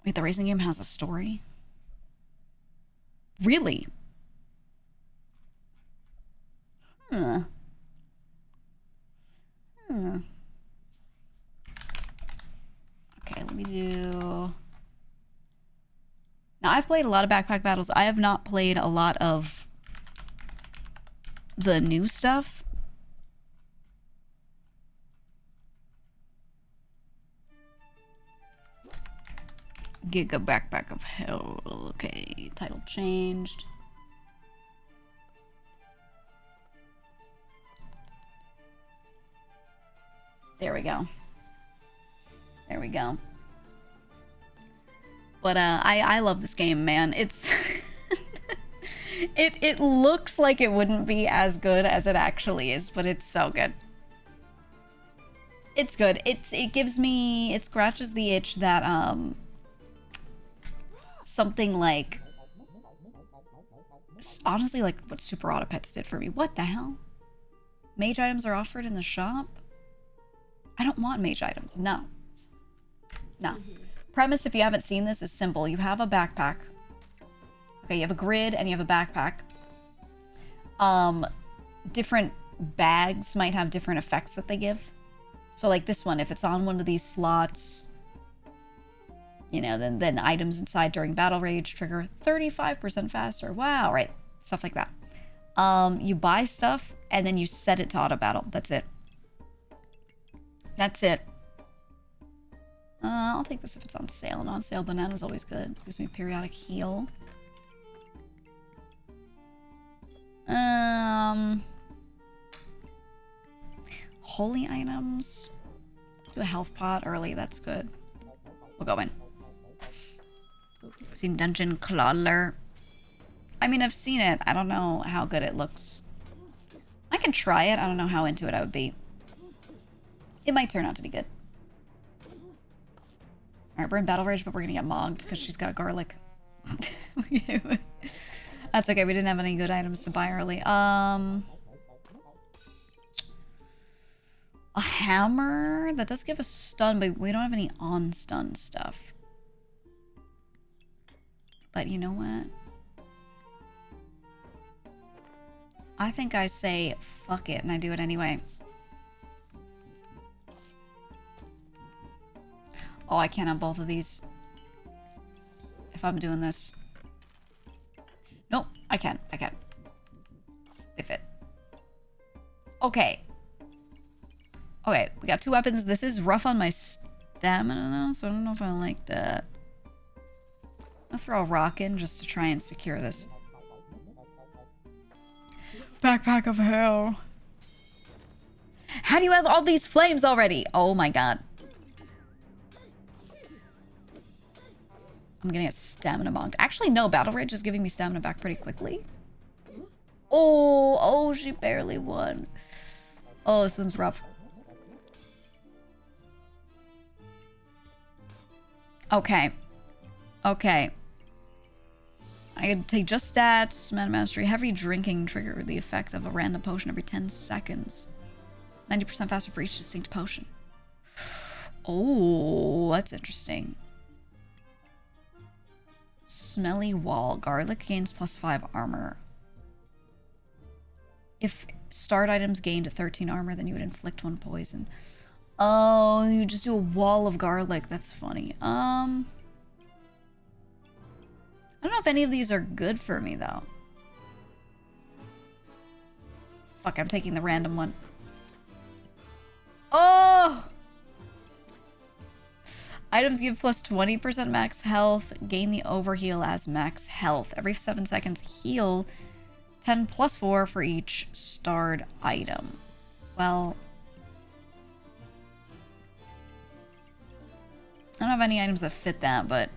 Wait, the racing game has a story? Really? Huh. Huh. Okay, let me do... Now, I've played a lot of backpack battles. I have not played a lot of the new stuff. Giga Backpack of Hell. Okay, title changed. There we go. There we go. But I love this game, man. It's it looks like it wouldn't be as good as it actually is, but it's so good. It's good. It gives me, it scratches the itch that something like, honestly, like what Super Auto Pets did for me. What the hell? Mage items are offered in the shop? I don't want mage items. No. No. Premise, if you haven't seen this, is simple. You have a backpack. Okay, you have a grid and you have a backpack. Different bags might have different effects that they give. So like this one, if it's on one of these slots, you know, then items inside during battle rage trigger 35% faster. Wow, right. Stuff like that. You buy stuff and then you set it to auto battle. That's it. That's it. I'll take this if it's on sale. And on sale, banana's always good. Gives me periodic heal. Holy items. Do a health pot early. That's good. We'll go in. I've seen Dungeon Crawler. I mean, I've seen it. I don't know how good it looks. I can try it. I don't know how into it I would be. It might turn out to be good. Alright, we're in Battle Rage, but we're gonna get mogged because she's got garlic. That's okay, we didn't have any good items to buy early. A hammer? That does give us stun, but we don't have any on-stun stuff. But you know what? I think I say fuck it and I do it anyway. Oh, I can't have both of these. If I'm doing this. Nope, I can. I can. They fit. Okay. Okay, we got two weapons. This is rough on my stamina though, so I don't know if I like that. I'll throw a rock in just to try and secure this. Backpack of hell. How do you have all these flames already? Oh my god. I'm gonna get stamina bonked. Actually, no. Battle Rage is giving me stamina back pretty quickly. Oh, she barely won. Oh, this one's rough. Okay. Okay. I could take just stats, mana mastery, heavy drinking trigger the effect of a random potion every 10 seconds. 90% faster for each distinct potion. Oh, that's interesting. Smelly wall. Garlic gains +5 armor. If start items gained 13 armor, then you would inflict 1 poison. Oh, you just do a wall of garlic. That's funny. I don't know if any of these are good for me, though. Fuck, I'm taking the random one. Oh! Items give +20% max health. Gain the overheal as max health. Every 7 seconds, heal 10 +4 for each starred item. Well, I don't have any items that fit that, but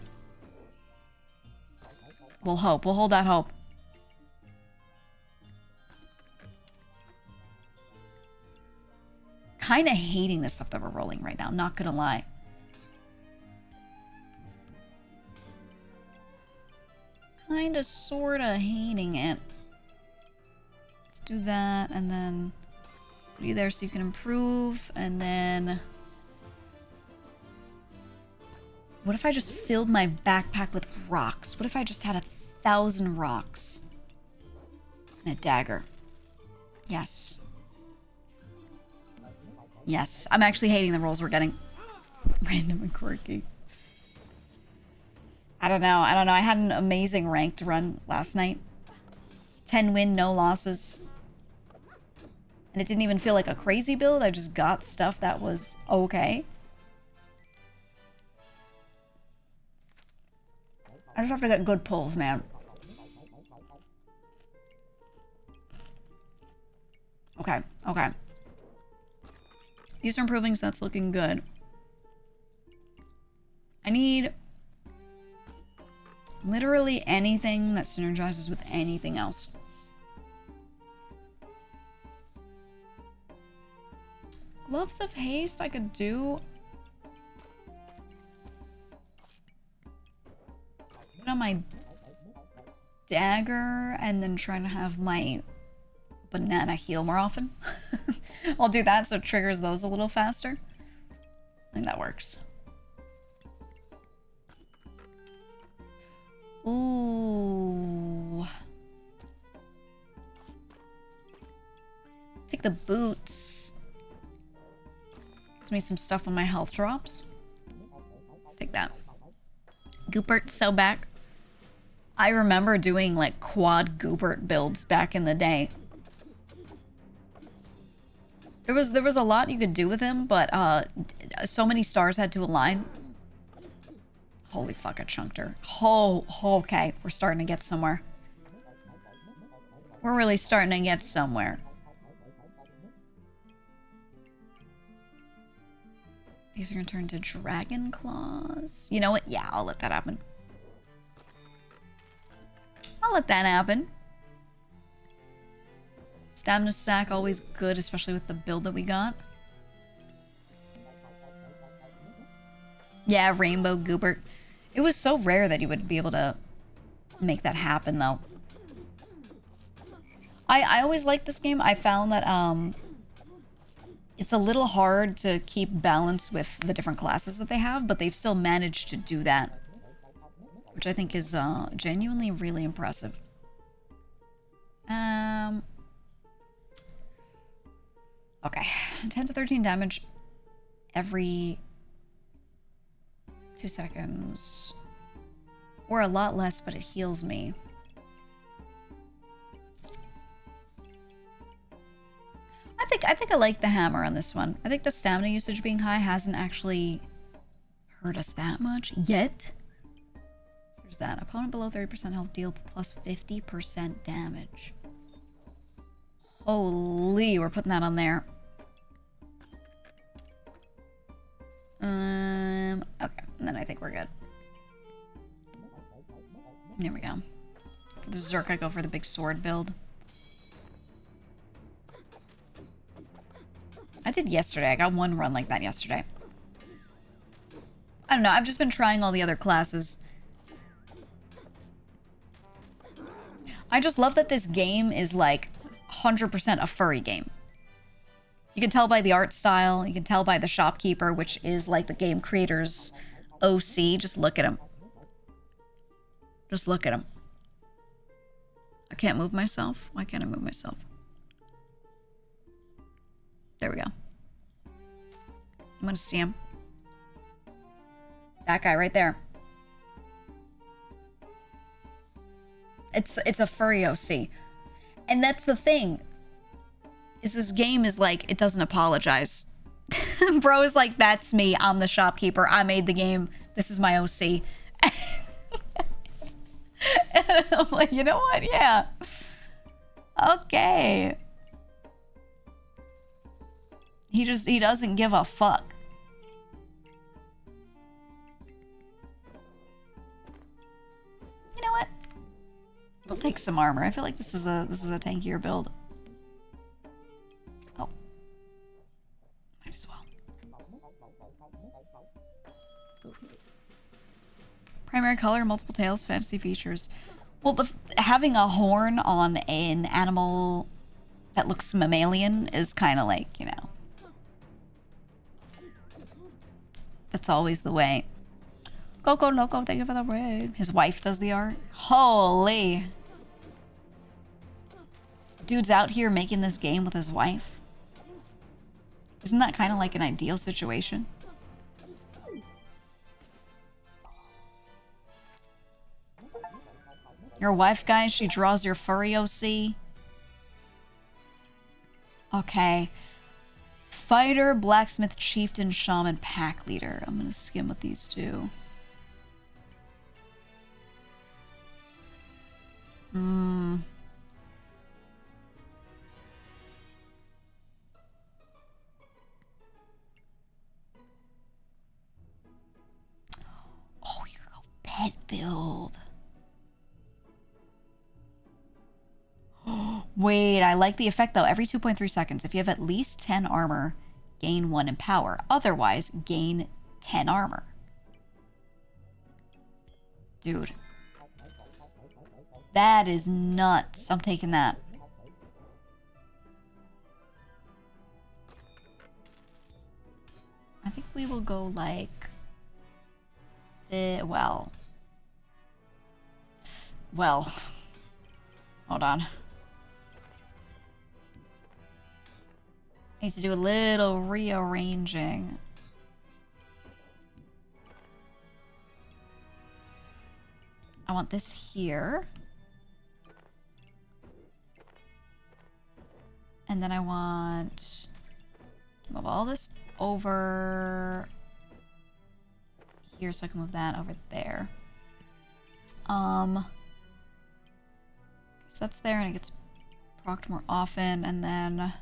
we'll hope. We'll hold that hope. Kind of hating the stuff that we're rolling right now, not gonna lie. Kind of, sort of hating it. Let's do that, and then put you there so you can improve, and then What if I just filled my backpack with rocks? What if I just had 1,000 rocks? And a dagger. Yes. Yes. I'm actually hating the rolls we're getting. Random and quirky. I don't know. I had an amazing ranked run last night. 10 win, no losses. And it didn't even feel like a crazy build. I just got stuff that was okay. I just have to get good pulls, man. Okay, okay. These are improving, so that's looking good. I need literally anything that synergizes with anything else. Gloves of Haste I could do. Put on my dagger and then trying to have my banana heal more often. I'll do that so it triggers those a little faster. I think that works. Ooh. Take the boots. Gives me some stuff when my health drops. Take that. Goopert, so back. I remember doing like quad Goopert builds back in the day. There was a lot you could do with him, but so many stars had to align. Holy fuck, I chunked her. Oh, okay. We're starting to get somewhere. We're really starting to get somewhere. These are gonna turn to dragon claws. You know what? Yeah, I'll let that happen. I'll let that happen. Stamina stack, always good, especially with the build that we got. Yeah, Rainbow Goopert. It was so rare that you would be able to make that happen, though. I always liked this game. I found that it's a little hard to keep balance with the different classes that they have, but they've still managed to do that, which I think is genuinely really impressive. Okay, 10 to 13 damage every 2 seconds. Or a lot less, but it heals me. I think I like the hammer on this one. I think the stamina usage being high hasn't actually hurt us that much yet. So there's that. Opponent below 30% health deal plus 50% damage. Holy, we're putting that on there. Okay, and then I think we're good. There we go. For the Zerk, I go for the big sword build. I did yesterday. I got one run like that yesterday. I don't know. I've just been trying all the other classes. I just love that this game is like 100% a furry game. You can tell by the art style. You can tell by the shopkeeper, which is like the game creator's OC. Just look at him. Just look at him. I can't move myself. Why can't I move myself? There we go. I'm gonna see him. That guy right there. It's a furry OC. And that's the thing. Is this game is like, it doesn't apologize. Bro is like, that's me. I'm the shopkeeper. I made the game. This is my OC. And I'm like, you know what? Yeah. Okay. He doesn't give a fuck. You know what? We'll take some armor. I feel like this is a tankier build. Oh. Might as well. Primary color, multiple tails, fantasy features. Well, having a horn on an animal that looks mammalian is kind of like, you know. That's always the way. Coco Loco, thank you for the raid. His wife does the art. Holy. Dude's out here making this game with his wife. Isn't that kind of like an ideal situation? Your wife, guys, she draws your furry OC. Okay. Fighter, blacksmith, chieftain, shaman, pack leader. I'm gonna skim with these two. Oh, you go pet build. Wait, I like the effect though. Every 2.3 seconds, if you have at least 10 armor, gain 1 in power. Otherwise, gain 10 armor. Dude. That is nuts. I'm taking that. I think we will go like... well. Hold on. I need to do a little rearranging. I want this here. And then I want to move all this over here so I can move that over there. So that's there and it gets procced more often, and then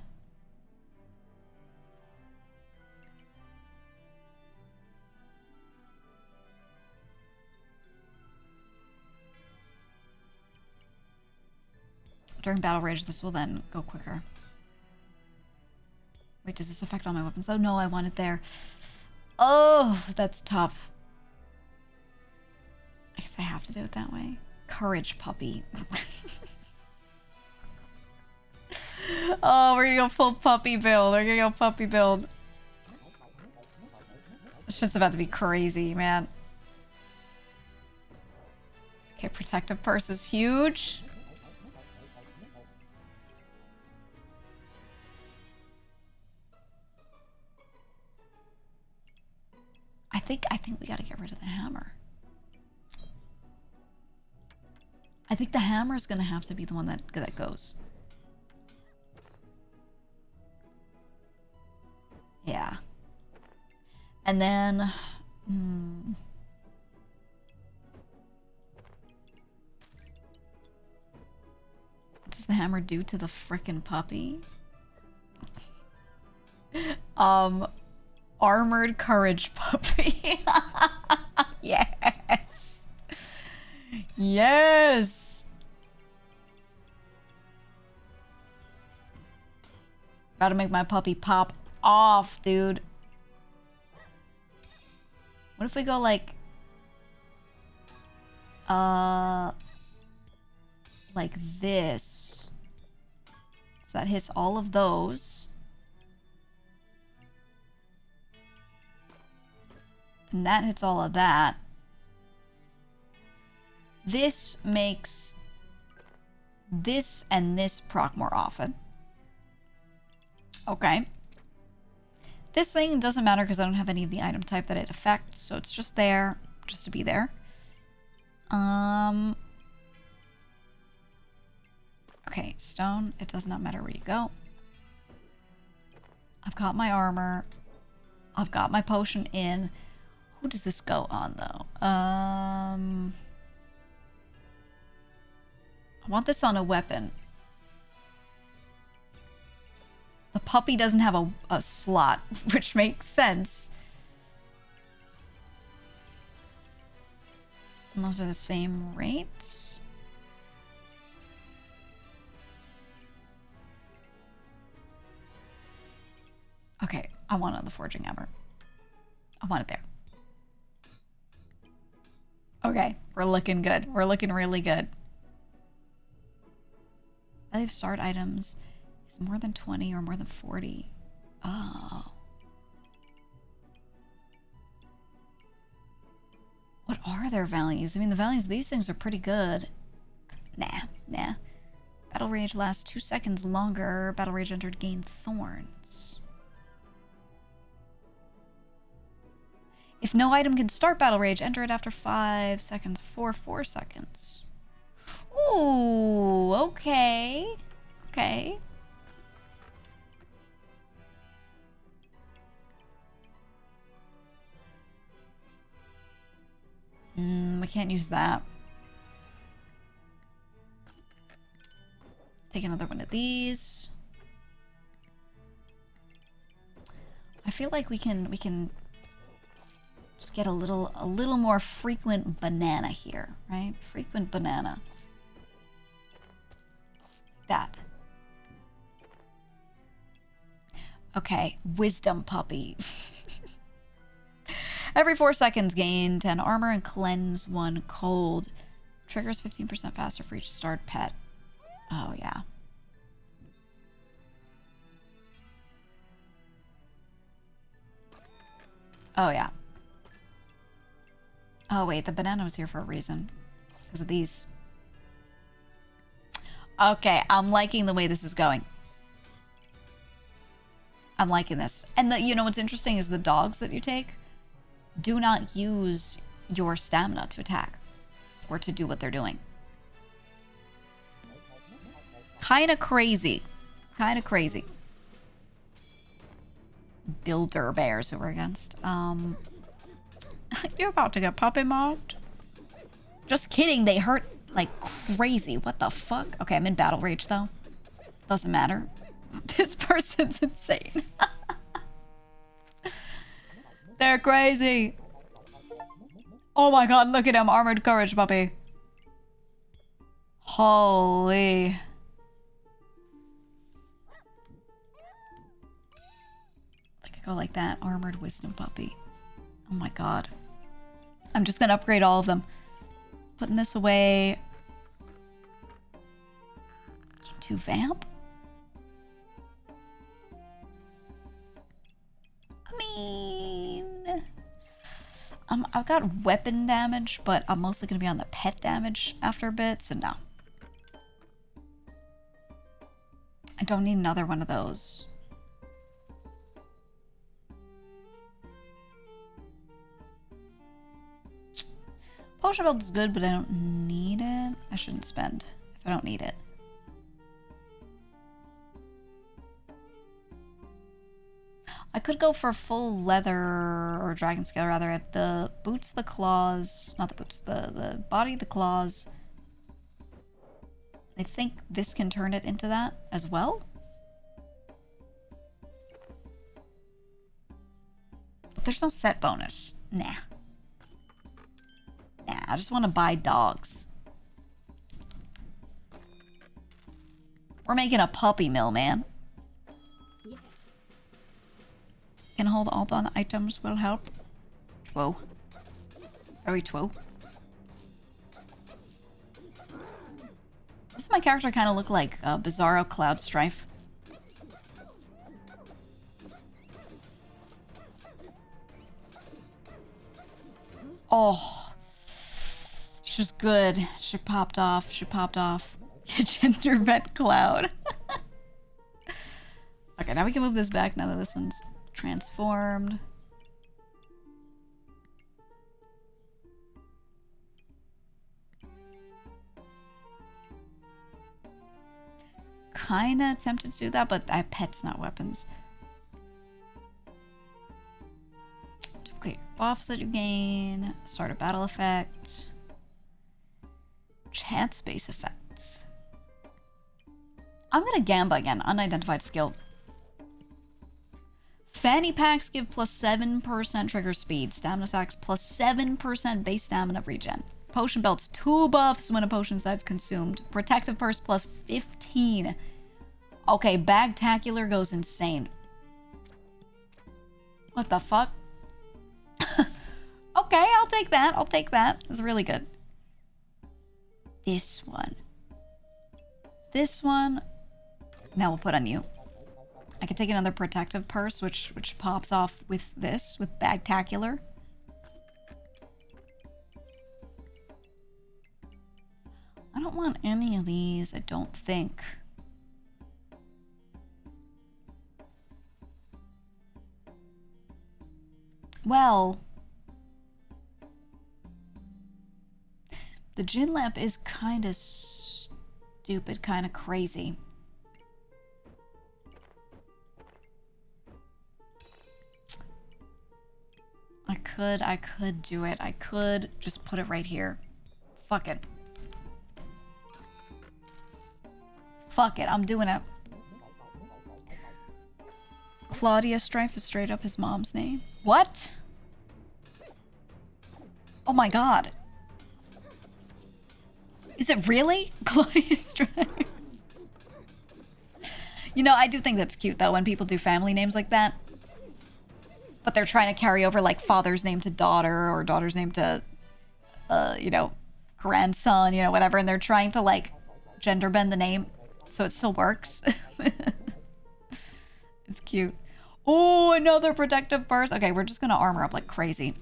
during battle rage this will then go quicker. Wait, does this affect all my weapons? Oh no, I want it there. Oh, that's tough. I guess I have to do it that way. Courage puppy. Oh, we're gonna go full puppy build. We're gonna go puppy build. It's just about to be crazy, man. Okay, protective purse is huge. I think we gotta get rid of the hammer. I think the hammer is gonna have to be the one that goes. Yeah. And then... what does the hammer do to the frickin' puppy? Armored courage puppy. Yes. Yes. About to make my puppy pop off, dude. What if we go like this? So that hits all of those. And that hits all of that. This makes this and this proc more often. Okay. This thing doesn't matter because I don't have any of the item type that it affects, so it's just there, just to be there. Okay, stone, it does not matter where you go. I've got my armor. I've got my potion in. Who does this go on, though? I want this on a weapon. The puppy doesn't have a slot, which makes sense. And those are the same rates. Okay, I want it on the forging hammer. I want it there. Okay, we're looking good. We're looking really good. Value of start items is more than 20 or more than 40. Oh. are their values? I mean, the values of these things are pretty good. Nah. Battle rage lasts 2 seconds longer. Battle rage entered gain thorns. If no item can start battle rage, enter it after 5 seconds for 4 seconds. Ooh, okay. Okay. We can't use that. Take another one of these. I feel like we can just get a little more frequent banana here, right? Frequent banana. That. Okay, wisdom puppy. Every 4 seconds, gain 10 armor and cleanse 1 cold. Triggers 15% faster for each starred pet. Oh, yeah. Oh, yeah. Oh, wait, the banana was here for a reason. Because of these. Okay, I'm liking the way this is going. I'm liking this. And you know what's interesting is the dogs that you take do not use your stamina to attack or to do what they're doing. Kind of crazy. Kind of crazy. Builder bears who we're against. You're about to get puppy mobbed. Just kidding, they hurt like crazy. What the fuck? Okay, I'm in battle rage though. Doesn't matter. This person's insane. They're crazy. Oh my god, look at him. Armored courage, puppy. Holy. I could go like that. Armored wisdom puppy. Oh my god. I'm just gonna upgrade all of them. Putting this away. To vamp? I mean... I've got weapon damage, but I'm mostly going to be on the pet damage after a bit, so no. I don't need another one of those. Potion build is good, but I don't need it. I shouldn't spend if I don't need it. I could go for full leather, or dragon scale rather. The boots, the claws, not the boots, the body, the claws. I think this can turn it into that as well. But there's no set bonus. Nah. Nah, I just want to buy dogs. We're making a puppy mill, man. Can hold alt on items will help. Whoa. Very twoo. Doesn't my character kind of look like Bizarro Cloud Strife? Oh. She's good. She popped off. She popped off. Gender vet Cloud. Okay, now we can move this back now that this one's transformed. Kinda tempted to do that, but I have pets, not weapons. Duplicate buffs that you gain. Start a battle effect. Chance base effects. I'm gonna Gamba again. Unidentified skill. Fanny packs give plus 7% trigger speed. Stamina sacks plus 7% base stamina regen. Potion belts 2 buffs when a potion side's consumed. Protective purse plus 15. Okay, Bagtacular goes insane. What the fuck? Okay, I'll take that. I'll take that. It's really good. This one. This one. Now we'll put on you. I could take another protective purse, which pops off with this, with Bagtacular. don't want any of these, I don't think. Well, the gin lamp is kind of stupid, kind of crazy. I could do it. I could just put it right here. Fuck it. Fuck it, I'm doing it. Claudia Strife is straight up his mom's name. What? Oh my god. Is it really? Claudia Strife? You know, I do think that's cute though when people do family names like that. But they're trying to carry over like father's name to daughter or daughter's name to, you know, grandson, you know, whatever. And they're trying to like gender bend the name so it still works. It's cute. Oh, another protective burst. Okay, we're just gonna armor up like crazy.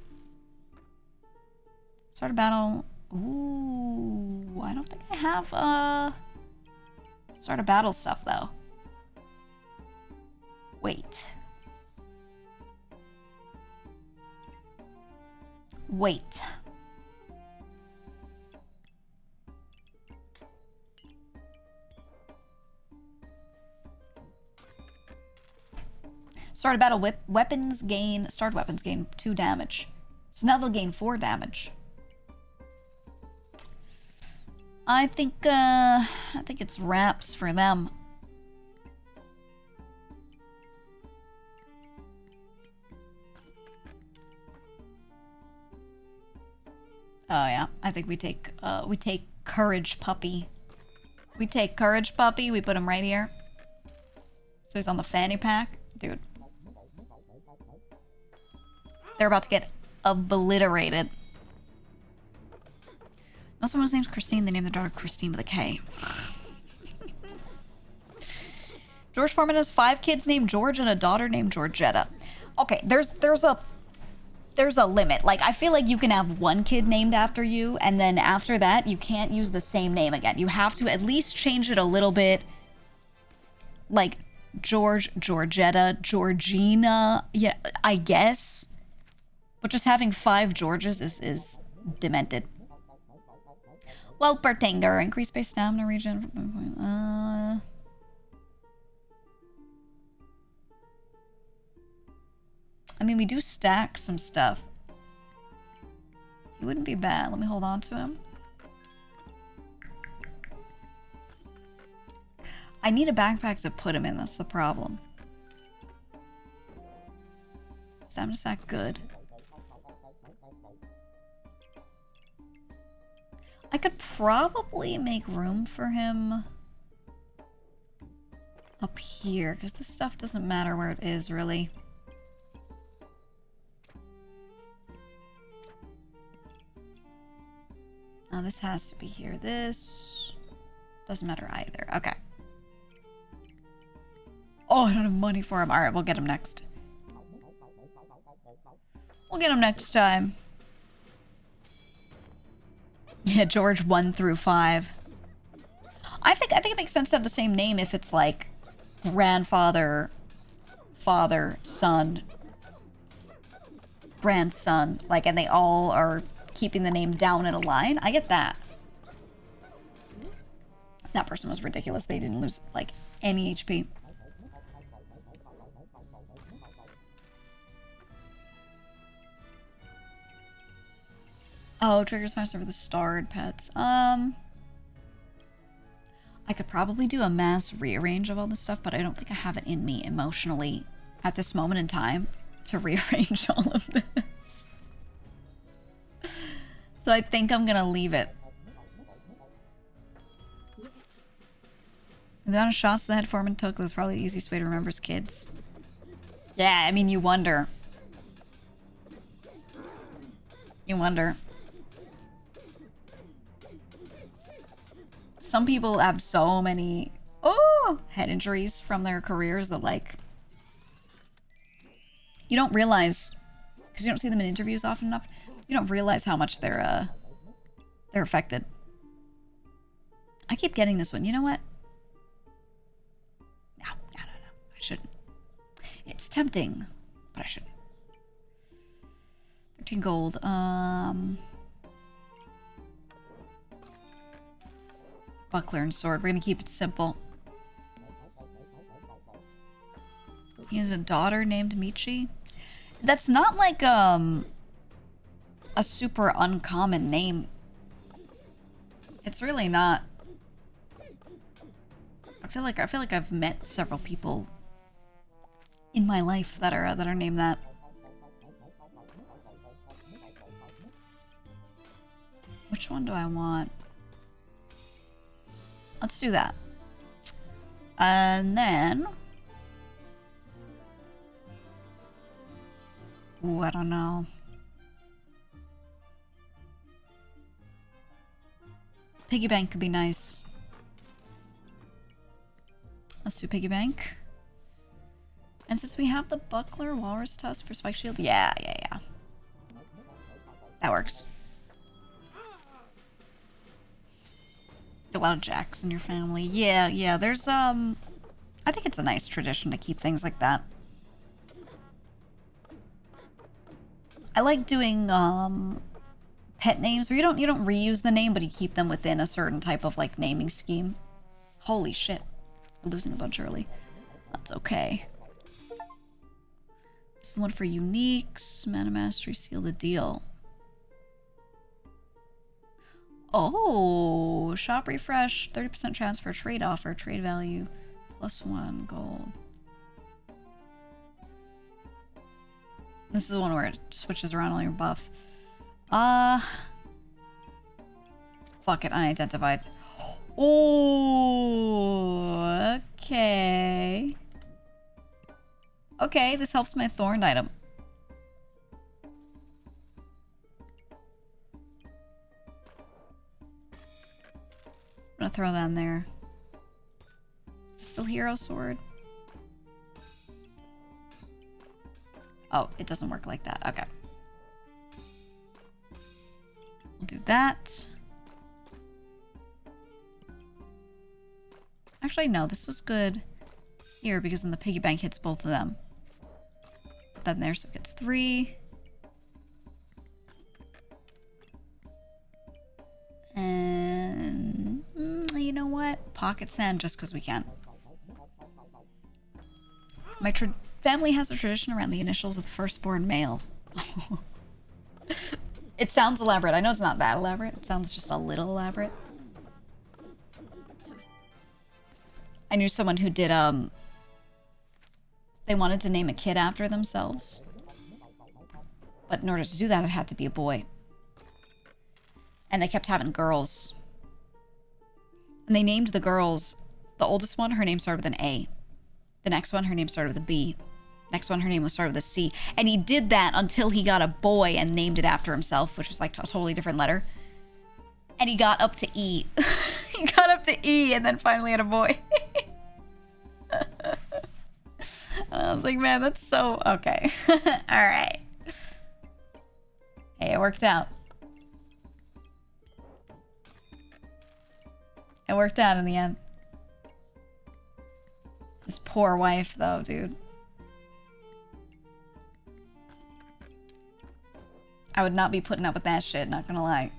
Start a battle. Ooh, I don't think I have start a battle stuff though. Wait. Wait. Start a battle. Weapons gain. Start weapons gain 2 damage. So now they'll gain 4 damage. I think it's wraps for them. Oh yeah, I think we take Courage Puppy. We take Courage Puppy, we put him right here. So he's on the fanny pack. Dude. They're about to get obliterated. Now someone's named Christine, they named their daughter Christine with a K. George Foreman has 5 kids named George and a daughter named Georgetta. Okay, there's a limit. Like, I feel like you can have 1 kid named after you, and then after that, you can't use the same name again. You have to at least change it a little bit. Like, George, Georgetta, Georgina, yeah, I guess. But just having 5 Georges is demented. Well, Bertanger, increase base stamina region. I mean, we do stack some stuff. He wouldn't be bad. Let me hold on to him. I need a backpack to put him in. That's the problem. Stamina stack, good. I could probably make room for him up here, because this stuff doesn't matter where it is, really. Oh, this has to be here. This doesn't matter either. Okay. Oh, I don't have money for him. Alright, we'll get him next. We'll get him next time. Yeah, George 1 through 5. I think it makes sense to have the same name if it's like grandfather, father, son, grandson, like, and they all are keeping the name down in a line. I get that. That person was ridiculous. They didn't lose like any HP. Oh, triggers faster for the starred pets. I could probably do a mass rearrange of all this stuff, but I don't think I have it in me emotionally at this moment in time to rearrange all of this. So I think I'm gonna leave it. The amount of shots the head foreman took was probably the easiest way to remember his kids. Yeah, I mean, you wonder. You wonder. Some people have so many head injuries from their careers that, like, you don't realize, because you don't see them in interviews often enough, you don't realize how much they're affected. I keep getting this one. You know what? No. I shouldn't. It's tempting, but I shouldn't. 13 gold. Buckler and sword. We're gonna keep it simple. He has a daughter named Michi. That's not like a super uncommon name. It's really not. I feel like I've met several people in my life that are named that. Which one do I want? Let's do that. And then... Ooh, I don't know. Piggy bank could be nice. Let's do piggy bank. And since we have the buckler, walrus tusk for spike shield, yeah. That works. A lot of jacks in your family. Yeah, there's, I think it's a nice tradition to keep things like that. I like doing, pet names where you don't reuse the name, but you keep them within a certain type of, like, naming scheme. Holy shit. We're losing a bunch early. That's okay. This is one for uniques. Mana Mastery, seal the deal. Oh, shop refresh, 30% chance for a trade offer, trade value, +1 gold. This is one where it switches around all your buffs. Fuck it, unidentified. Oh, okay. Okay, this helps my thorn item. I'm gonna throw that in there. Is this still hero sword? Oh, it doesn't work like that. Okay. We'll do that. Actually, no, this was good here because then the piggy bank hits both of them. Put that in there so it gets 3. And you know what? Pocket sand just because we can. My family has a tradition around the initials of the firstborn male. It sounds elaborate. I know it's not that elaborate. It sounds just a little elaborate. I knew someone who did, they wanted to name a kid after themselves. But in order to do that, it had to be a boy. And they kept having girls. And they named the girls, the oldest one, her name started with an A. The next one, her name started with a B. Next one, her name was started with a C. And he did that until he got a boy and named it after himself, which was like a totally different letter. And he got up to E. He got up to E and then finally had a boy. I was like, man, that's so... Okay. Alright. Hey, it worked out. It worked out in the end. This poor wife, though, dude. I would not be putting up with that shit, not gonna lie.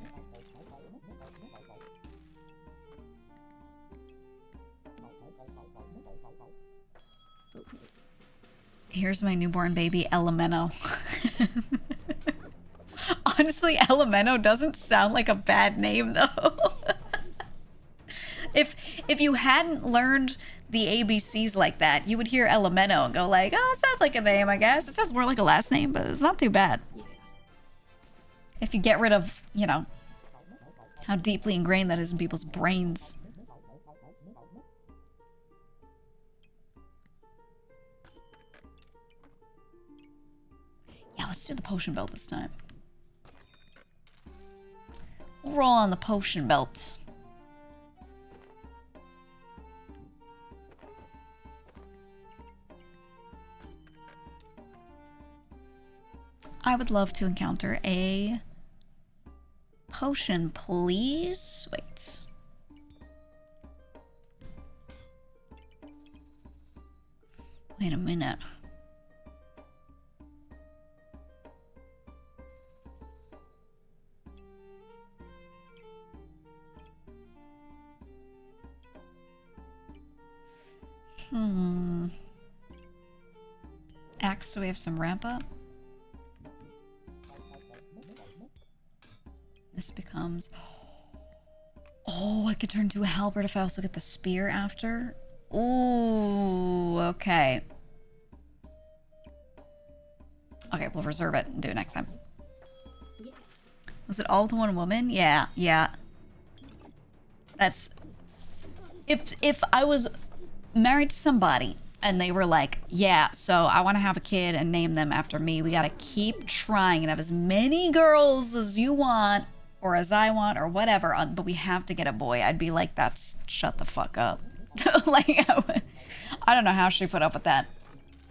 Here's my newborn baby, Elemento. Honestly, Elemento doesn't sound like a bad name, though. If you hadn't learned the ABCs like that, you would hear Elemento and go like, oh, it sounds like a name, I guess. It sounds more like a last name, but it's not too bad. If you get rid of, you know, how deeply ingrained that is in people's brains. Yeah, let's do the potion belt this time. We'll roll on the potion belt. I would love to encounter a potion, please. Wait. Wait a minute. Axe, so we have some ramp up. This becomes... Oh, I could turn into a halberd if I also get the spear after. Ooh, okay. Okay, we'll reserve it and do it next time. Was it all the one woman? Yeah, yeah. That's... If I was married to somebody and they were like, yeah, so I want to have a kid and name them after me. We got to keep trying and have as many girls as you want or as I want or whatever, but we have to get a boy. I'd be like, that's shut the fuck up. Like, I don't know how she put up with that.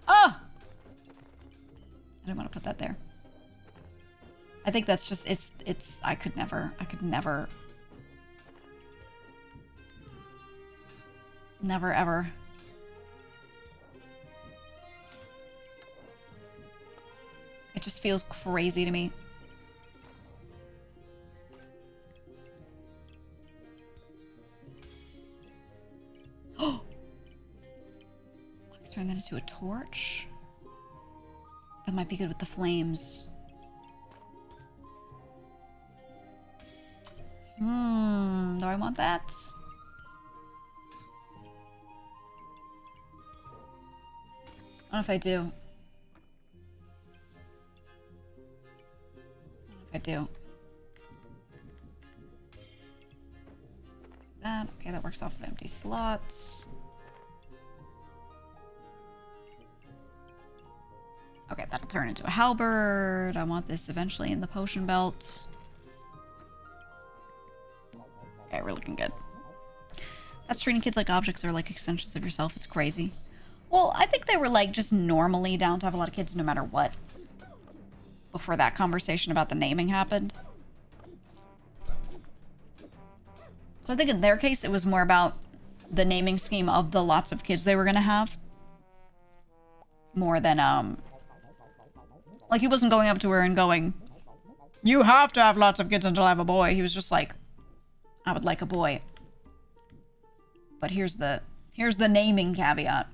Oh! I didn't want to put that there. I think that's just, it's, I could never. Never, ever. It just feels crazy to me. Oh! I could turn that into a torch. That might be good with the flames. Do I want that? I don't know if I do. I do. That. Okay, that works off of empty slots. Okay, that'll turn into a halberd. I want this eventually in the potion belt. Okay, we're looking good. That's treating kids like objects or like extensions of yourself. It's crazy. Well, I think they were like just normally down to have a lot of kids no matter what. Before that conversation about the naming happened. So I think in their case, it was more about the naming scheme of the lots of kids they were going to have. More than, like he wasn't going up to her and going, you have to have lots of kids until I have a boy. He was just like, I would like a boy. But here's the naming caveat.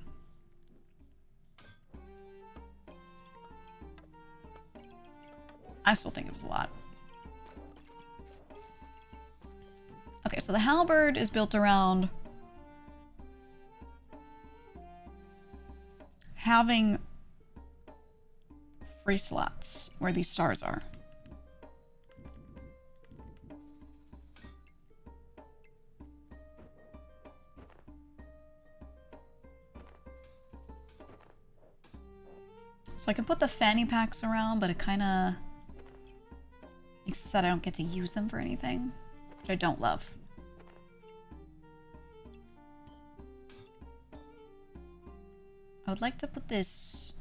I still think it was a lot. Okay, so the halberd is built around having free slots where these stars are. So I can put the fanny packs around, but it kind of makes it so that I don't get to use them for anything, which I don't love. I would like to put this...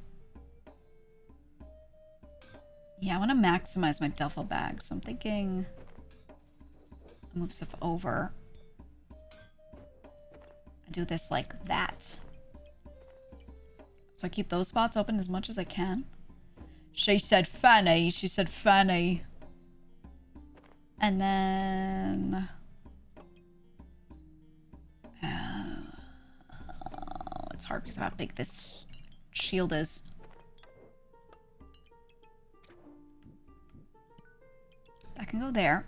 Yeah, I want to maximize my duffel bag, so I'm thinking... I'll move stuff over. I do this like that. So I keep those spots open as much as I can. She said fanny. She said fanny. And then... it's hard because of how big this shield is. That can go there.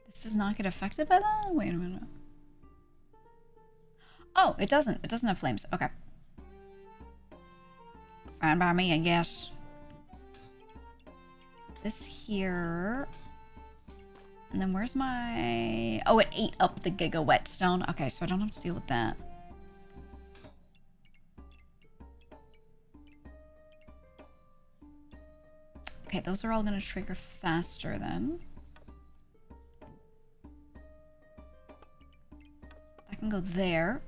This does not get affected by that? Wait a minute. Oh, it doesn't. It doesn't have flames. Okay. Fine by me, I guess. This here. And then where's my... Oh, it ate up the Giga whetstone. Okay, so I don't have to deal with that. Okay, those are all going to trigger faster then. That can go there.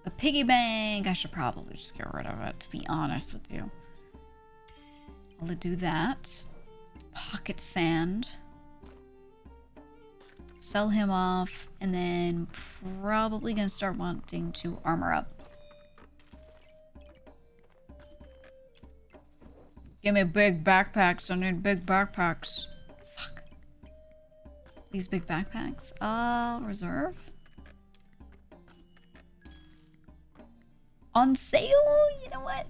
The piggy bank, I should probably just get rid of it, to be honest with you. I'll do that. Pocket sand. Sell him off, and then probably gonna start wanting to armor up. Give me big backpacks. I need big backpacks. Fuck. These big backpacks. Reserve. On sale? You know what?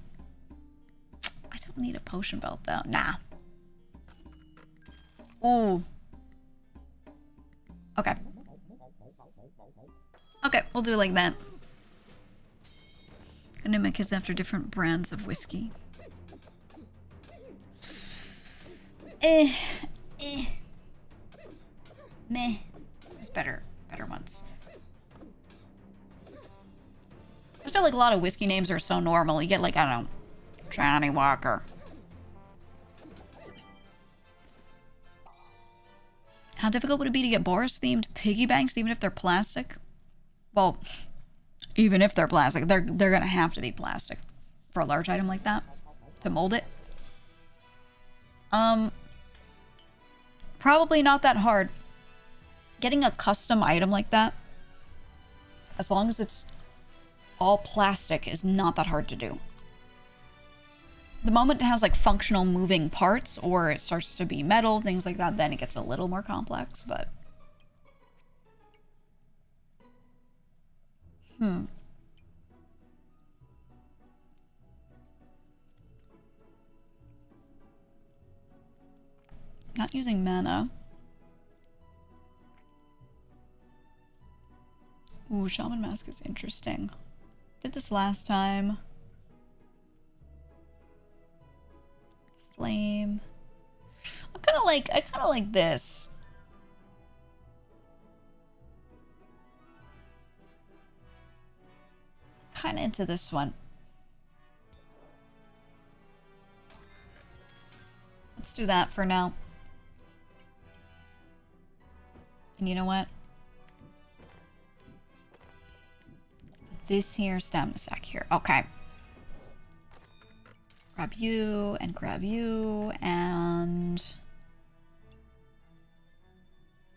I don't need a potion belt though. Nah. Ooh. Okay. Okay, we'll do it like that. I name my kids after different brands of whiskey. Meh. There's better ones. I just feel like a lot of whiskey names are so normal. You get like, I don't know, Johnny Walker. How difficult would it be to get Boris-themed piggy banks, even if they're plastic? Well, even if they're plastic, they're gonna have to be plastic for a large item like that to mold it. Probably not that hard. Getting a custom item like that, as long as it's all plastic, is not that hard to do. The moment it has like functional moving parts or it starts to be metal, things like that, then it gets a little more complex, but... Not using mana. Ooh, Shaman Mask is interesting. Did this last time. Flame. I kind of like this. Kind of into this one. Let's do that for now. And you know what? This here, stamina sack here. Okay. Grab you, and...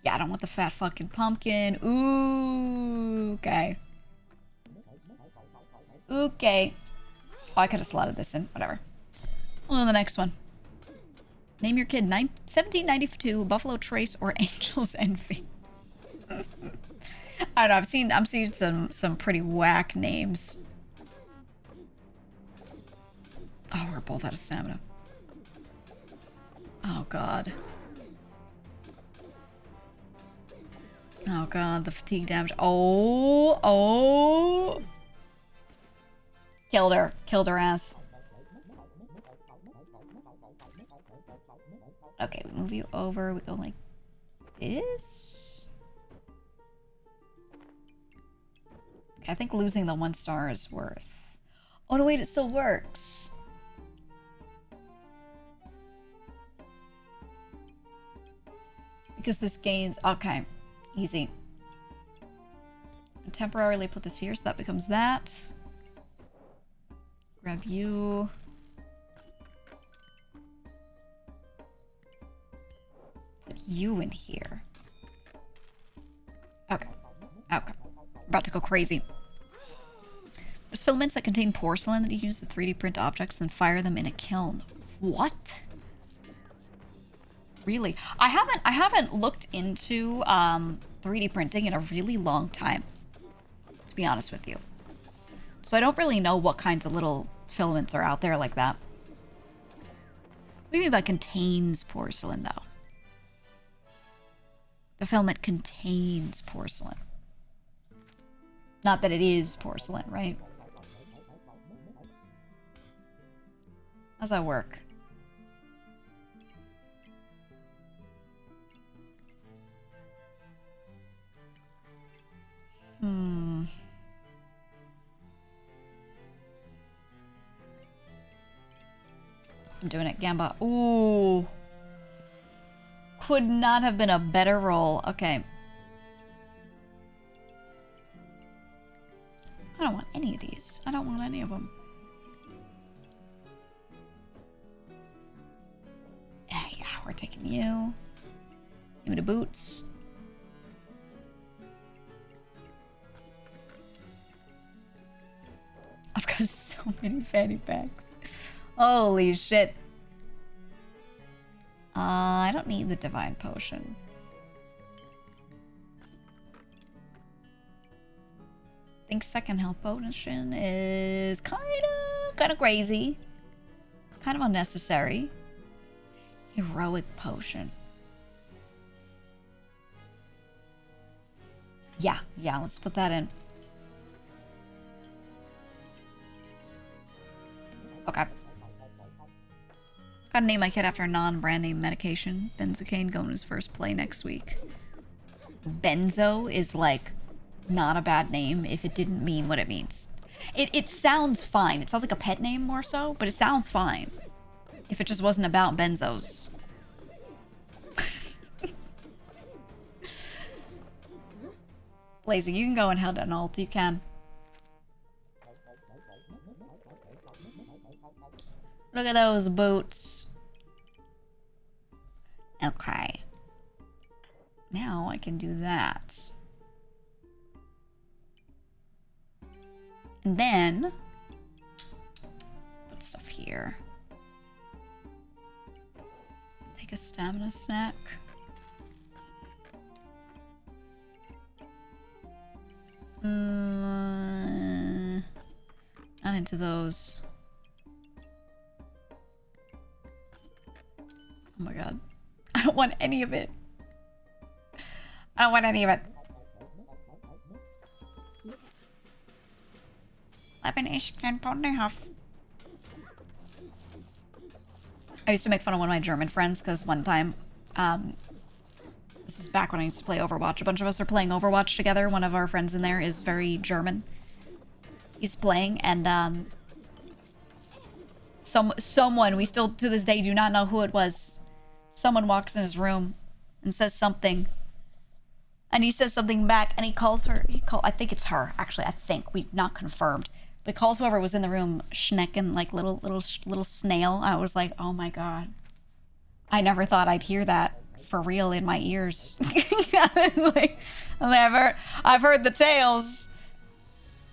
Yeah, I don't want the fat fucking pumpkin. Ooh, okay. Okay. Oh, I could have slotted this in. Whatever. We'll do the next one. Name your kid 1792, Buffalo Trace, or Angel's Envy. I don't know. I'm seeing some pretty whack names. Oh, we're both out of stamina. Oh god. Oh god, the fatigue damage. Oh. Killed her ass. Okay, we move you over. We go like this. Okay, I think losing the 1 star is worth. Oh no, wait, it still works. Because this gains... Okay, easy. And temporarily put this here, so that becomes that. Grab you. Put you in here. Okay. Okay. About to go crazy. There's filaments that contain porcelain that you use to 3D print objects and fire them in a kiln. What? Really? I haven't looked into 3D printing in a really long time, to be honest with you. So I don't really know what kinds of little filaments are out there like that. What do you mean by contains porcelain, though? The filament contains porcelain. Not that it is porcelain, right? How's that work? I'm doing it, Gamba. Ooh. Could not have been a better roll. Okay. I don't want any of these. I don't want any of them. Yeah, we're taking you. Give me the boots. So many fanny packs. Holy shit. I don't need the divine potion. I think second health potion is kind of crazy. Kind of unnecessary. Heroic potion. Yeah, let's put that in. Okay. Gotta name my kid after a non-brand name medication. Benzocaine going to his first play next week. Benzo is like not a bad name if it didn't mean what it means. It sounds fine. It sounds like a pet name more so, but it sounds fine. If it just wasn't about benzos. Blazing, you can go and held an alt. You can. Look at those boots. Okay. Now I can do that. And then put stuff here. Take a stamina snack. Not into those. Oh my god. I don't want any of it. I don't want any of it. I used to make fun of one of my German friends because one time, this is back when I used to play Overwatch. A bunch of us are playing Overwatch together. One of our friends in there is very German. He's playing, and someone, we still to this day do not know who it was. Someone walks in his room and says something. And he says something back, and he calls her, I think it's her, actually, we've not confirmed. But he calls whoever was in the room Schnecken, like little snail. I was like, oh my god. I never thought I'd hear that for real in my ears. I've heard the tales.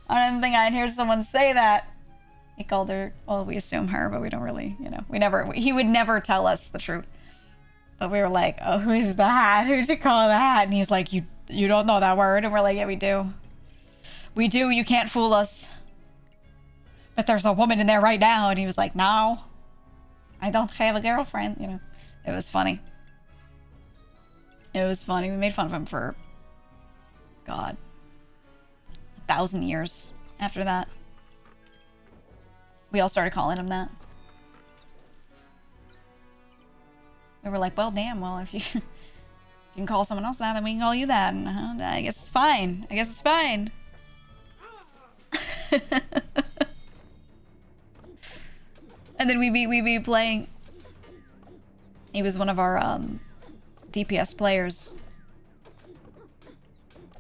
I didn't think I'd hear someone say that. He called her, well, we assume her, but we don't really, he would never tell us the truth. But we were like, oh, who is that? Who'd you call that? And he's like, you don't know that word. And we're like, yeah, we do. We do, you can't fool us. But there's a woman in there right now. And he was like, no, I don't have a girlfriend. It was funny. It was funny. We made fun of him for, God, 1,000 years after that. We all started calling him that. We were like, well, damn, well, if you, you can call someone else that, then we can call you that. And I guess it's fine. I guess it's fine. And then we be playing. He was one of our DPS players.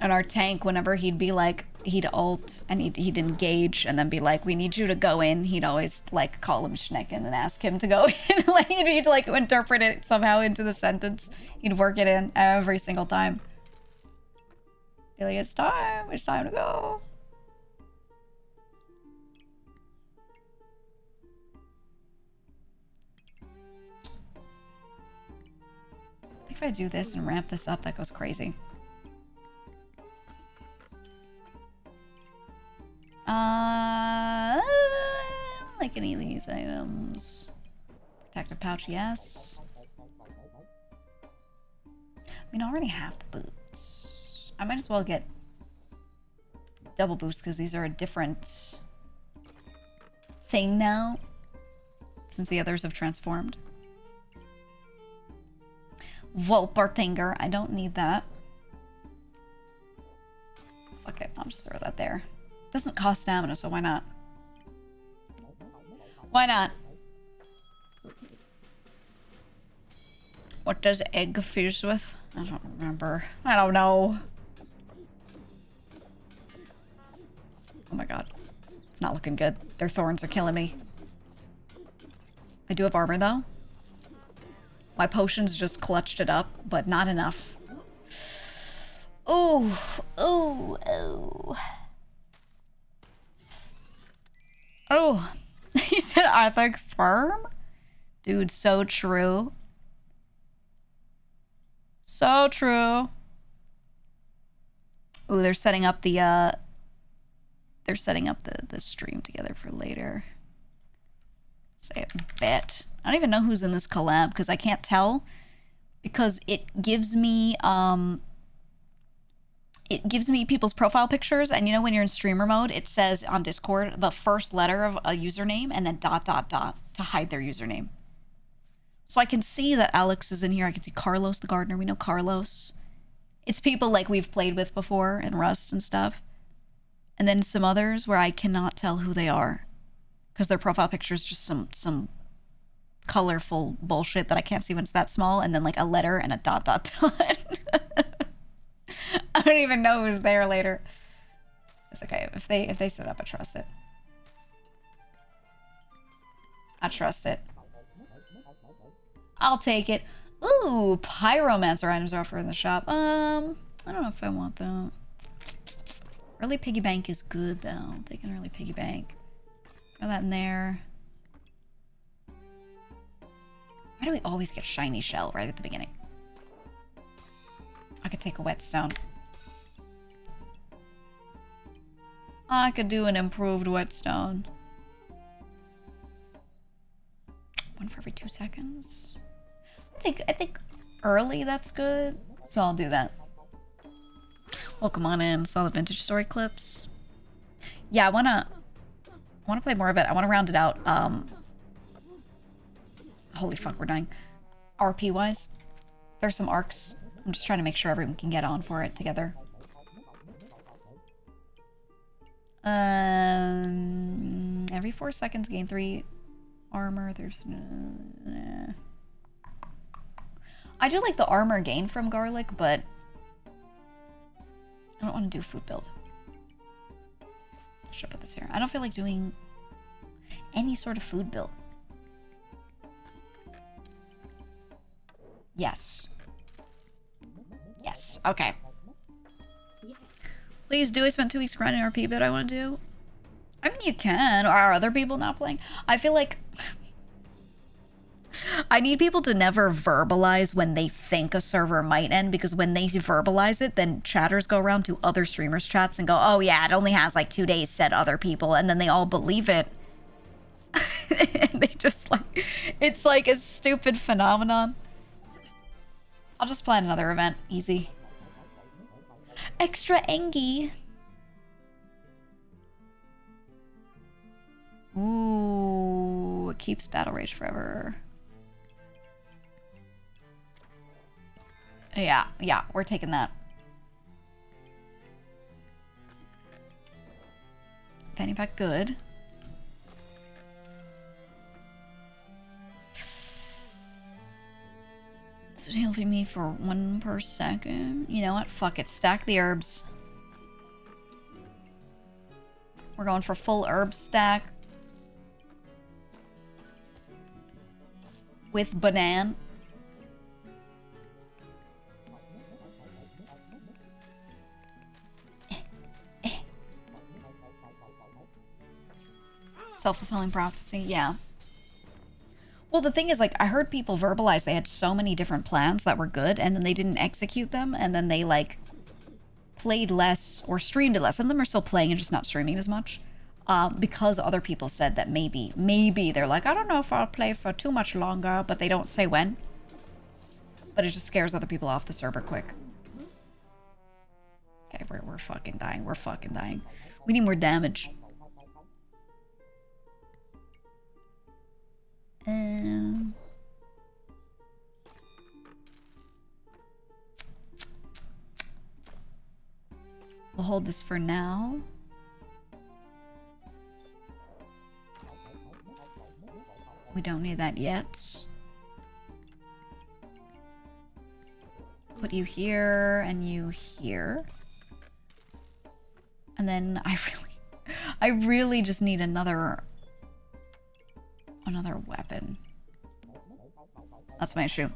And our tank, whenever he'd be like, he'd ult and he'd engage and then be like, we need you to go in. He'd always like call him Schnecken and ask him to go in. Like he'd like interpret it somehow into the sentence. He'd work it in every single time. Be like, it's time to go. I think if I do this and ramp this up, that goes crazy. I don't like any of these items. Protective pouch, yes. I mean, I already have the boots. I might as well get double boots because these are a different thing now since the others have transformed. Volpertinger, I don't need that. Fuck it, I'll just throw that there. Doesn't cost stamina, so why not? Why not? What does egg fuse with? I don't remember. I don't know. Oh my god. It's not looking good. Their thorns are killing me. I do have armor though. My potions just clutched it up, but not enough. Ooh. Ooh. Ooh. Oh, you said Arthur Firm? Dude, so true. So true. Ooh, they're setting up the stream together for later. Say it, bet. I don't even know who's in this collab because I can't tell, because it gives me people's profile pictures, and you know when you're in streamer mode, it says on Discord the first letter of a username and then ... to hide their username. So I can see that Alex is in here. I can see Carlos the gardener. We know Carlos. It's people like we've played with before in Rust and stuff. And then some others where I cannot tell who they are because their profile picture is just some colorful bullshit that I can't see when it's that small, and then like a letter and a ... I don't even know who's there later. It's okay. If they set up, I trust it. I trust it. I'll take it. Ooh, pyromancer items are offered in the shop. I don't know if I want that. Early piggy bank is good though. I'll take an early piggy bank. Throw that in there. Why do we always get shiny shell right at the beginning? I could take a whetstone. I could do an improved whetstone. One for every 2 seconds. I think early that's good, so I'll do that. Oh, come on in. Saw the vintage story clips. Yeah, I wanna play more of it. I wanna round it out. Holy fuck, we're dying. RP wise, there's some arcs. I'm just trying to make sure everyone can get on for it together. Every 4 seconds gain 3 armor. There's I do like the armor gain from garlic, but I don't want to do food build. I should put this here. I don't feel like doing any sort of food build. Yes. Yes. Okay. Please do. I spent 2 weeks grinding RP, but I want to do. I mean, you can. Or are other people not playing? I feel like I need people to never verbalize when they think a server might end, because when they verbalize it, then chatters go around to other streamers' chats and go, oh yeah, it only has like 2 days, said other people, and then they all believe it. And they just like, it's like a stupid phenomenon. I'll just plan another event. Easy. Extra Engie. Ooh, it keeps Battle Rage forever. Yeah, we're taking that. Fanny pack, good. This would heal me for 1 per second. You know what? Fuck it. Stack the herbs. We're going for full herb stack. With banana. Self-fulfilling prophecy, yeah. Well, the thing is, like, I heard people verbalize they had so many different plans that were good, and then they didn't execute them, and then they, like, played less or streamed it less. Some of them are still playing and just not streaming as much. Because other people said that maybe they're like, I don't know if I'll play for too much longer, but they don't say when. But it just scares other people off the server quick. Okay, we're fucking dying. We're fucking dying. We need more damage. We'll hold this for now. We don't need that yet. Put you here and you here. And then I really just need another weapon. That's my issue.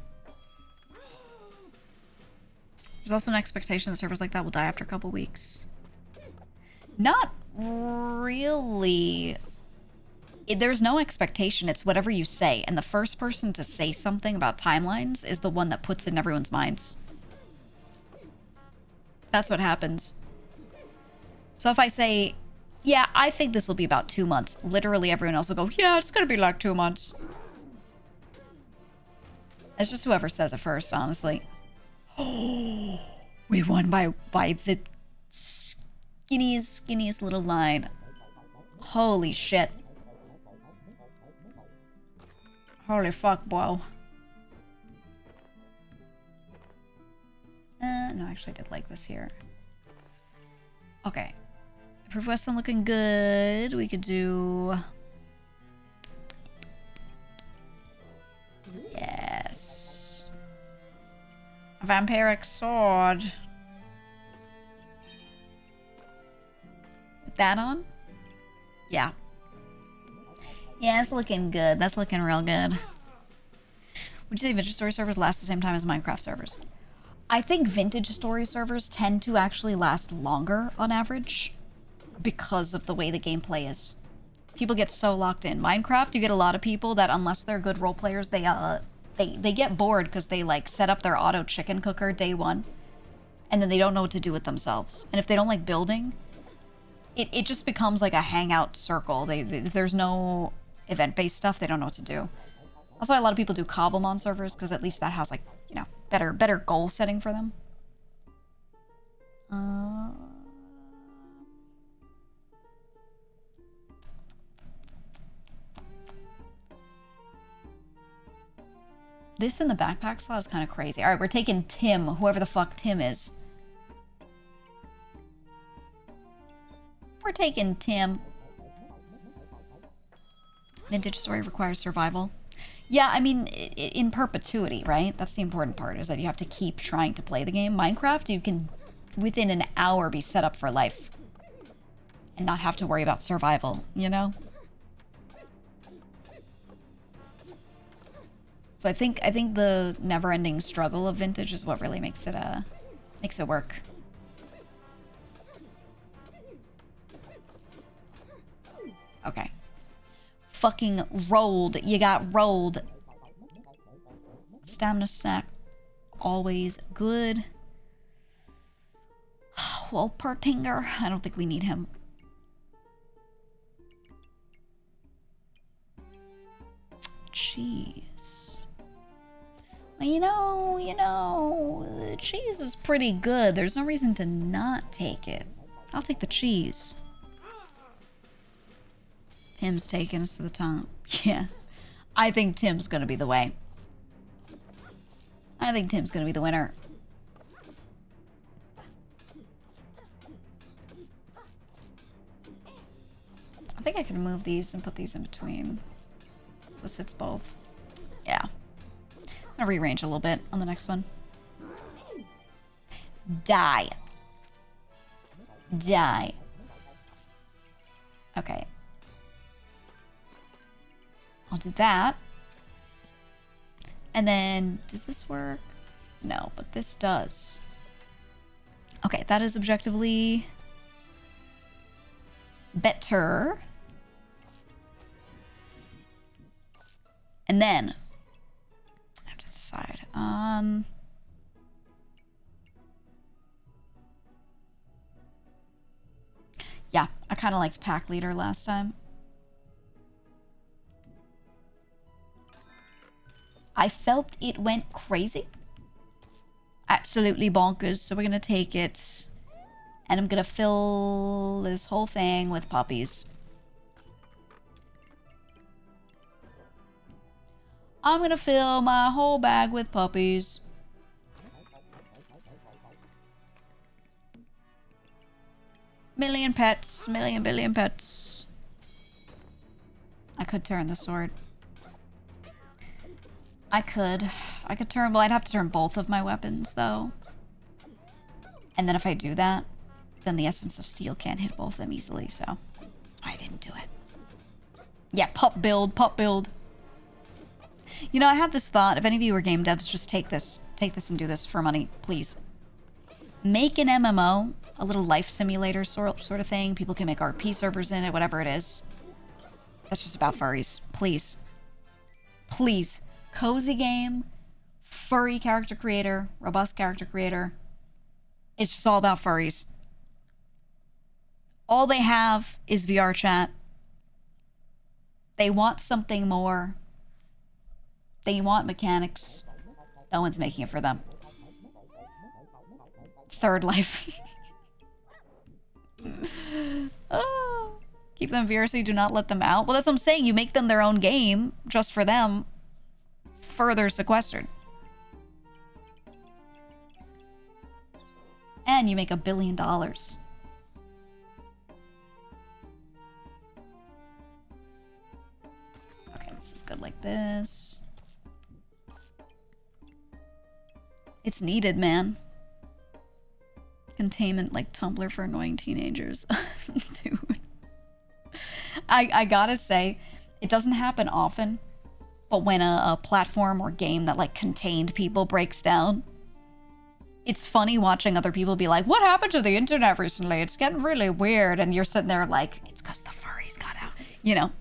There's also an expectation that servers like that will die after a couple weeks. Not really. there's no expectation. It's whatever you say. And the first person to say something about timelines is the one that puts it in everyone's minds. That's what happens. So if I say, yeah, I think this will be about 2 months, literally everyone else will go, yeah, it's going to be like 2 months. It's just whoever says it first, honestly. Oh, we won by the skinniest little line. Holy shit. Holy fuck, bro. No, actually I did like this here. Okay. Proof Weston looking good. We could do... Yes. A vampiric sword. Put that on? Yeah. Yeah, it's looking good. That's looking real good. Would you say vintage story servers last the same time as Minecraft servers? I think vintage story servers tend to actually last longer on average because of the way the gameplay is. People get so locked in. Minecraft, you get a lot of people that, unless they're good role players, they get bored because they like set up their auto chicken cooker day one, and then they don't know what to do with themselves. And if they don't like building, it just becomes like a hangout circle. If there's no event-based stuff, they don't know what to do. That's why a lot of people do Cobblemon servers, because at least that has, like, you know, better goal setting for them. This in the backpack slot is kind of crazy. All right, we're taking Tim, whoever the fuck Tim is. We're taking Tim. Vintage story requires survival. Yeah, I mean, in perpetuity, right? That's the important part, is that you have to keep trying to play the game. Minecraft, you can, within an hour, be set up for life. And not have to worry about survival, you know? So I think the never-ending struggle of vintage is what really makes it work. Okay. Fucking rolled. You got rolled. Stamina snack. Always good. Wolpertinger. I don't think we need him. Cheese. Well, you know, the cheese is pretty good. There's no reason to not take it. I'll take the cheese. Tim's taking us to the top. Yeah. I think Tim's gonna be the way. I think Tim's gonna be the winner. I think I can move these and put these in between. So this hits both. Yeah. I'm gonna rearrange a little bit on the next one. Die. Die. Okay. I'll do that. And then, does this work? No, but this does. Okay, that is objectively better. And then, I have to decide. Yeah, I kind of liked Pack Leader last time. I felt it went crazy. Absolutely bonkers. So we're going to take it. And I'm going to fill this whole thing with puppies. I'm going to fill my whole bag with puppies. Million pets. Million billion pets. I could turn the sword. I could turn, well, I'd have to turn both of my weapons, though. And then if I do that, then the Essence of Steel can't hit both of them easily, so that's why I didn't do it. Yeah, pup build, pup build. You know, I had this thought, if any of you are game devs, just take this and do this for money, please. Make an MMO, a little life simulator sort of thing. People can make RP servers in it, whatever it is. That's just about furries. Please. Please. Cozy game, furry character creator, robust character creator. It's just all about furries. All they have is VR chat. They want something more. They want mechanics. No one's making it for them. Third life. Oh, keep them VR so you do not let them out. Well, that's what I'm saying. You make them their own game just for them. Further sequestered. And you make $1 billion. Okay, this is good like this. It's needed, man. Containment like Tumblr for annoying teenagers. Dude. I gotta say, it doesn't happen often, but when a platform or game that like contained people breaks down, it's funny watching other people be like, what happened to the internet recently? It's getting really weird. And you're sitting there like, it's because the furries got out. You know?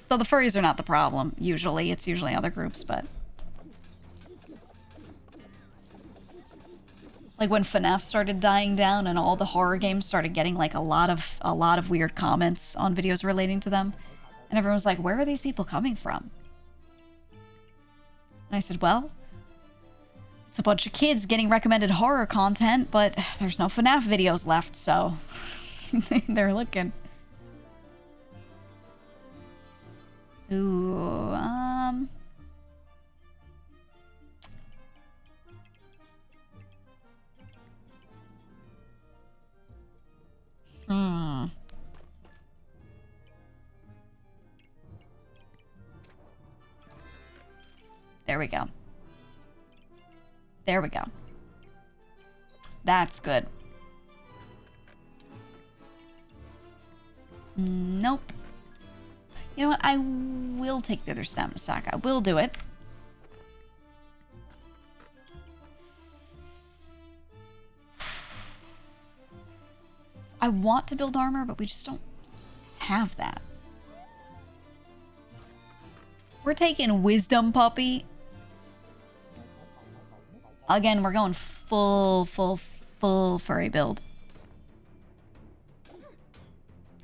So the furries are not the problem, usually. It's usually other groups, but... Like when FNAF started dying down and all the horror games started getting like a lot of weird comments on videos relating to them. And everyone was like, where are these people coming from? And I said, well, it's a bunch of kids getting recommended horror content, but there's no FNAF videos left, so they're looking. Ooh, There we go. There we go. That's good. Nope. You know what? I will take the other stamina sack. I will do it. I want to build armor, but we just don't have that. We're taking Wisdom Puppy. Again, we're going full furry build.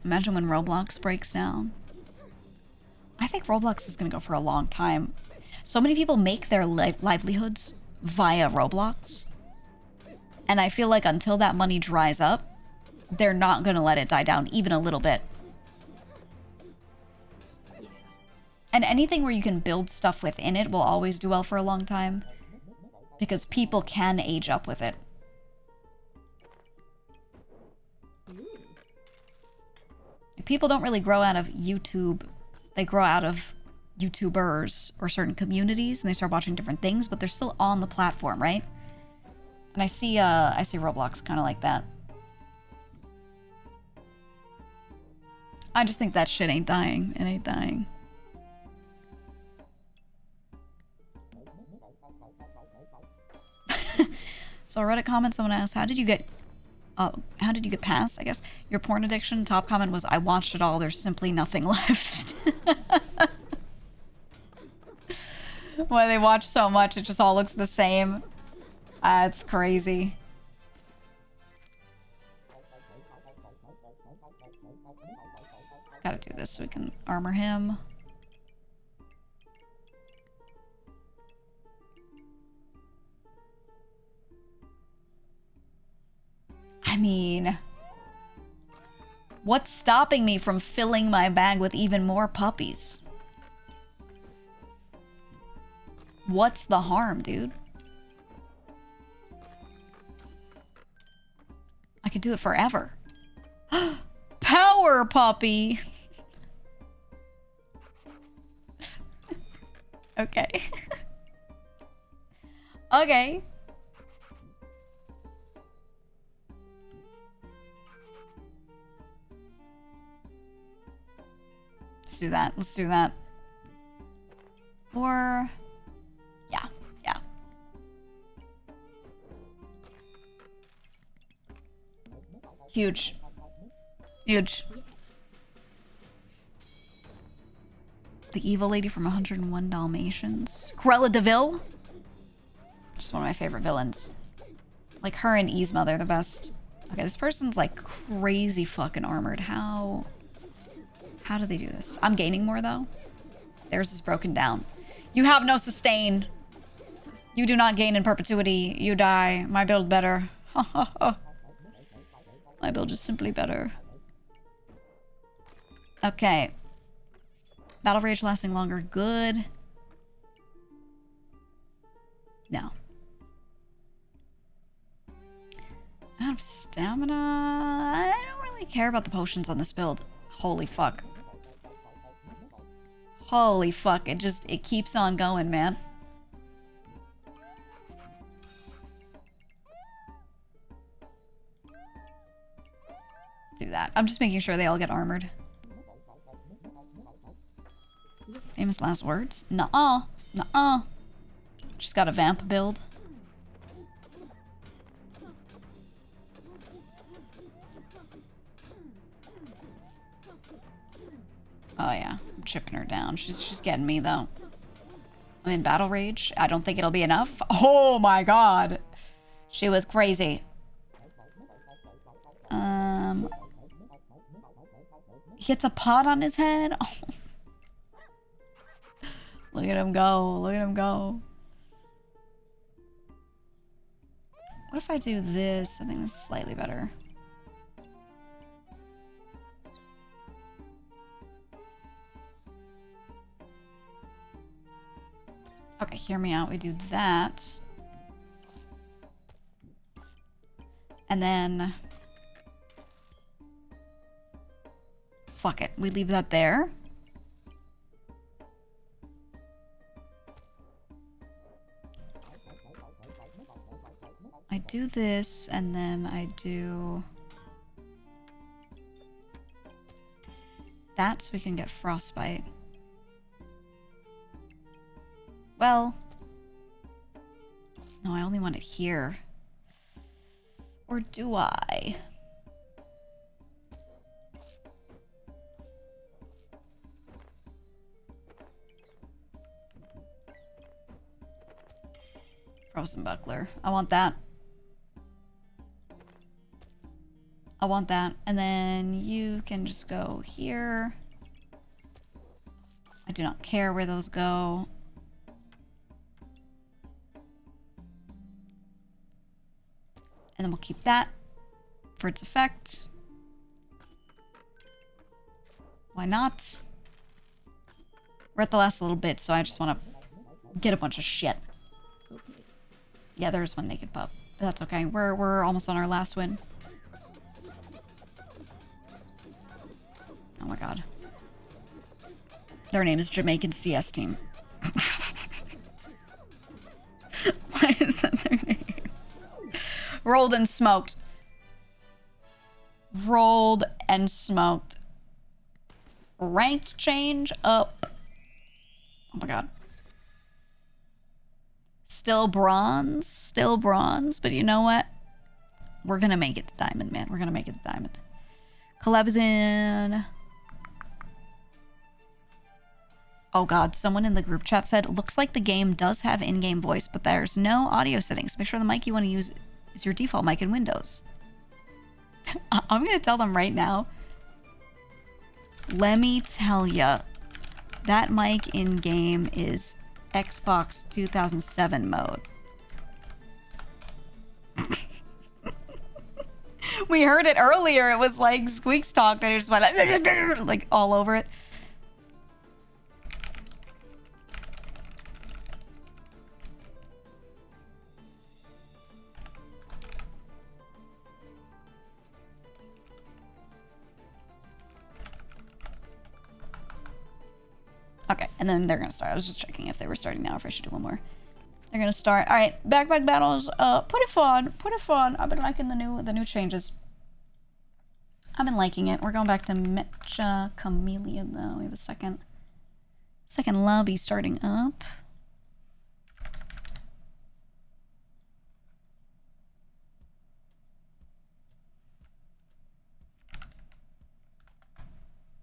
Imagine when Roblox breaks down. I think Roblox is going to go for a long time. So many people make their livelihoods via Roblox. And I feel like until that money dries up, they're not going to let it die down even a little bit. And anything where you can build stuff within it will always do well for a long time. Because people can age up with it. People don't really grow out of YouTube. They grow out of YouTubers or certain communities, and they start watching different things, but they're still on the platform, right? And I see Roblox kind of like that. I just think that shit ain't dying. It ain't dying. So I read a comment, someone asked, how did you get past, I guess, your porn addiction? Top comment was, I watched it all, there's simply nothing left. When they watch so much, it just all looks the same. It's crazy. Gotta do this so we can armor him. I mean, what's stopping me from filling my bag with even more puppies? What's the harm, dude? I could do it forever. Power puppy! Okay. Okay. Let's do that. Let's do that. Or... yeah. Yeah. Huge. Huge. The evil lady from 101 Dalmatians. Cruella DeVille? Just one of my favorite villains. Like her and Yzma, they're the best. Okay, this person's like crazy fucking armored. How do they do this? I'm gaining more though. Theirs is broken down. You have no sustain. You do not gain in perpetuity. You die. My build better. My build is simply better. Okay. Battle rage lasting longer. Good. No. Out of stamina. I don't really care about the potions on this build. Holy fuck. Holy fuck. It keeps on going, man. Do that. I'm just making sure they all get armored. Famous last words? Nuh-uh. Nuh-uh. Just got a vamp build. Oh yeah, I'm chipping her down. She's getting me though. I'm in battle rage. I don't think it'll be enough. Oh my god. She was crazy. He gets a pot on his head. Oh. Look at him go. Look at him go. What if I do this? I think this is slightly better. Okay, hear me out. We do that. And then... fuck it. We leave that there. I do this, and then I do... that so we can get frostbite. Well... no, I only want it here. Or do I? Frozen buckler. I want that. I want that. And then you can just go here. I do not care where those go. And then we'll keep that for its effect. Why not? We're at the last little bit, so I just want to get a bunch of shit. Yeah, there's one naked pup. But that's okay. We're almost on our last win. Oh my god. Their name is Jamaican CS Team. Why is that their name? Rolled and smoked. Rolled and smoked. Ranked change up. Oh my god. Still bronze. Still bronze. But you know what? We're gonna make it to diamond, man. We're gonna make it to diamond. Collabs in. Oh god, someone in the group chat said, looks like the game does have in-game voice, but there's no audio settings. Make sure the mic you want to use is your default mic in Windows. I'm going to tell them right now. Let me tell ya, that mic in-game is Xbox 2007 mode. We heard it earlier. It was like Squeaks talked and it just went like all over it. Okay, and then they're gonna start. I was just checking if they were starting now, if I should do one more. They're gonna start. All right, backpack battles. Pretty fun. Pretty fun. I've been liking the new changes. I've been liking it. We're going back to Mecha Chameleon though. We have a second lobby starting up.